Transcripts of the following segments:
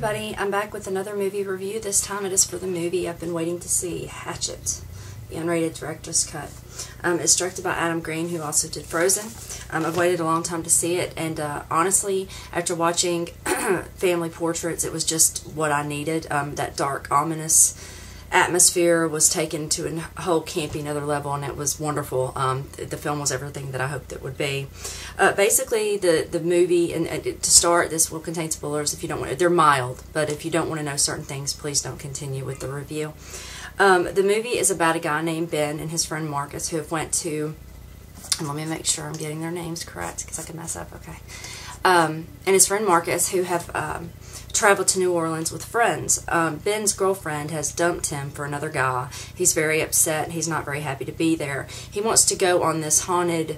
everybody, I'm back with another movie review. This time it is for the movie I've been waiting to see, Hatchet, the unrated director's cut. It's directed by Adam Green, who also did Frozen. I've waited a long time to see it, and honestly, after watching Family Portraits, it was just what I needed. That dark, ominous atmosphere was taken to a whole campy another level, and it was wonderful. The film was everything that I hoped it would be. Basically, the movie, and to start, this will contain spoilers if you don't want. They're mild, but if you don't want to know certain things, please don't continue with the review. The movie is about a guy named Ben and his friend Marcus who have went to, and let me make sure I'm getting their names correct because I can mess up. Okay, and his friend Marcus who have traveled to New Orleans with friends. Ben's girlfriend has dumped him for another guy. He's very upset. He's not very happy to be there. He wants to go on this haunted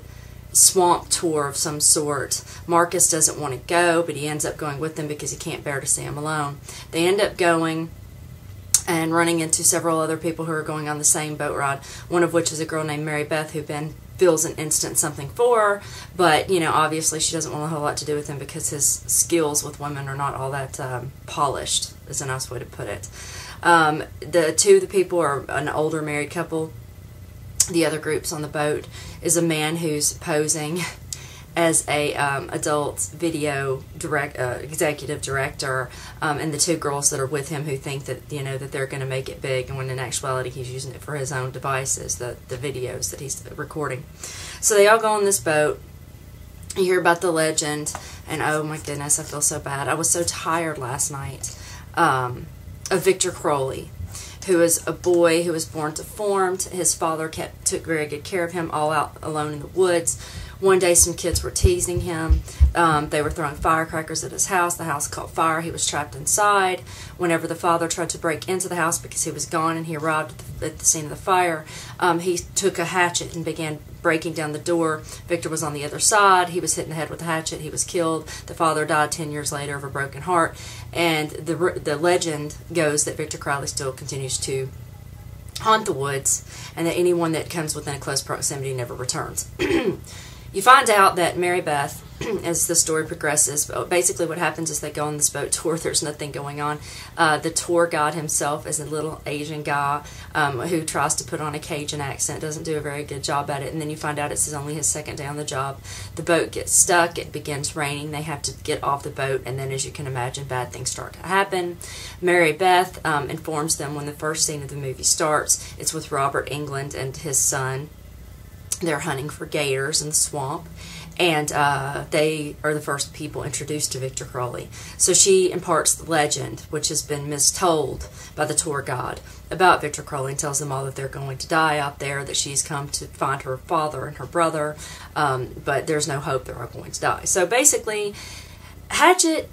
swamp tour of some sort. Marcus doesn't want to go, but he ends up going with them because he can't bear to see him alone. They end up going and running into several other people who are going on the same boat ride, one of which is a girl named Mary Beth, who Ben feels an instant something for her, but, you know, obviously she doesn't want a whole lot to do with him because his skills with women are not all that polished, is a nice way to put it. The people are an older married couple. The other groups on the boat is a man who's posing as a adult video executive director, and the two girls that are with him who think that, you know, that they're going to make it big, and when in actuality he's using it for his own devices, the videos that he's recording. So they all go on this boat. You hear about the legend, and oh my goodness, I feel so bad. I was so tired last night of Victor Crowley, who is a boy who was born deformed. His father took very good care of him, all out alone in the woods. One day some kids were teasing him. They were throwing firecrackers at his house. The house caught fire. He was trapped inside. Whenever the father tried to break into the house because he was gone and he arrived at the scene of the fire, he took a hatchet and began breaking down the door. Victor was on the other side. He was hit in the head with a hatchet. He was killed. The father died 10 years later of a broken heart. And the legend goes that Victor Crowley still continues to haunt the woods, and that anyone that comes within a close proximity never returns. You find out that Mary Beth, as the story progresses, basically what happens is they go on this boat tour. There's nothing going on. The tour guide himself is a little Asian guy who tries to put on a Cajun accent, doesn't do a very good job at it, and then you find out it's only his second day on the job. The boat gets stuck. It begins raining. They have to get off the boat, and then, as you can imagine, bad things start to happen. Mary Beth informs them when the first scene of the movie starts. It's with Robert Englund and his son. They're hunting for gators in the swamp, and they are the first people introduced to Victor Crowley. So she imparts the legend, which has been mistold by the tour guide, about Victor Crowley, and tells them all that they're going to die out there, that she's come to find her father and her brother, but there's no hope they're all going to die. So basically, Hatchet...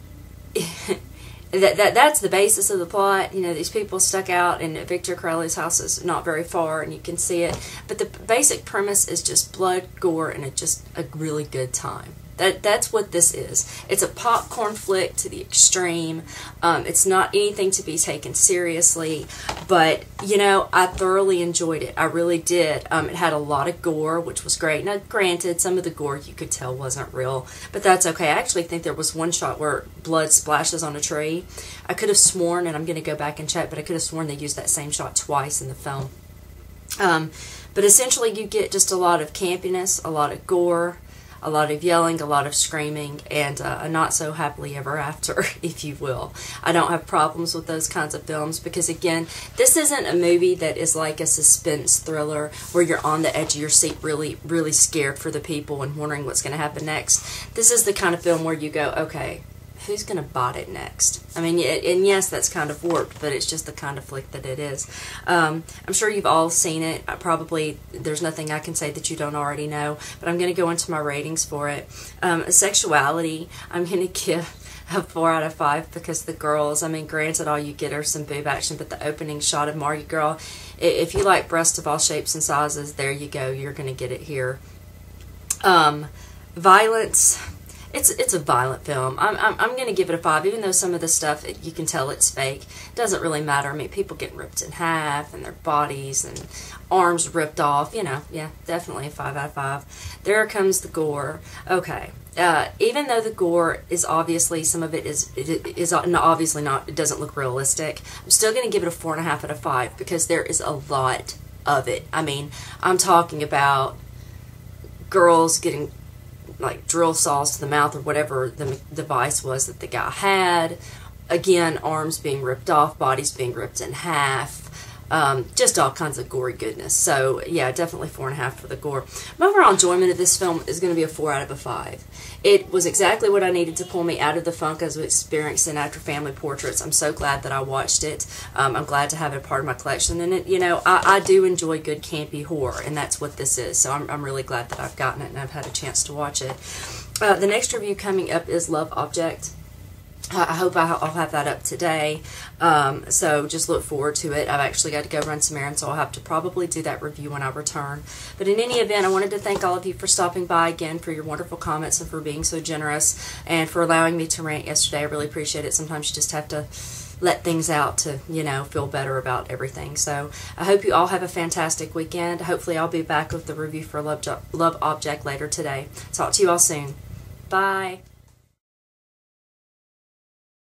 That's the basis of the plot. You know, these people stuck out, and Victor Crowley's house is not very far, and you can see it. But the basic premise is just blood, gore, and just a really good time. That's what this is. It's a popcorn flick to the extreme. It's not anything to be taken seriously, but, you know, I thoroughly enjoyed it. I really did. It had a lot of gore, which was great. Now, granted, some of the gore you could tell wasn't real, but that's okay. I actually think there was one shot where blood splashes on a tree. I could have sworn, and I'm going to go back and check, but I could have sworn they used that same shot twice in the film. But essentially, you get just a lot of campiness, a lot of gore, a lot of yelling, a lot of screaming, and a not so happily ever after, if you will. I don't have problems with those kinds of films because, again, this isn't a movie that is like a suspense thriller where you're on the edge of your seat really, really scared for the people and wondering what's going to happen next. This is the kind of film where you go, okay, who's going to bot it next? I mean, and yes, that's kind of warped, but it's just the kind of flick that it is. I'm sure you've all seen it. Probably there's nothing I can say that you don't already know, but I'm going to go into my ratings for it. Sexuality, I'm going to give a 4 out of 5 because the girls, I mean, granted, all you get are some boob action, but the opening shot of Margie Girl, if you like breasts of all shapes and sizes, there you go. You're going to get it here. Violence, it's a violent film. I'm going to give it a 5, even though some of the stuff, you can tell it's fake. It doesn't really matter. I mean, people get ripped in half and their bodies and arms ripped off. You know, yeah, definitely a 5 out of 5. There comes the gore. Okay. Even though the gore is obviously, some of it is obviously not, it doesn't look realistic, I'm still going to give it a 4.5 out of 5 because there is a lot of it. I mean, I'm talking about girls getting like drill saws to the mouth or whatever the device was that the guy had. Again, arms being ripped off, bodies being ripped in half. Just all kinds of gory goodness. So, yeah, definitely 4.5 for the gore. My overall enjoyment of this film is going to be a 4 out of 5. It was exactly what I needed to pull me out of the funk I was experiencing after Family Portraits. I'm so glad that I watched it. I'm glad to have it a part of my collection. And, it, you know, I do enjoy good campy horror, and that's what this is. So I'm really glad that I've gotten it and I've had a chance to watch it. The next review coming up is Love Object. I hope I'll have that up today, so just look forward to it. I've actually got to go run some errands, so I'll have to probably do that review when I return. But in any event, I wanted to thank all of you for stopping by again, for your wonderful comments, and for being so generous, and for allowing me to rant yesterday. I really appreciate it. Sometimes you just have to let things out to, you know, feel better about everything. So I hope you all have a fantastic weekend. Hopefully I'll be back with the review for Love Object later today. Talk to you all soon. Bye.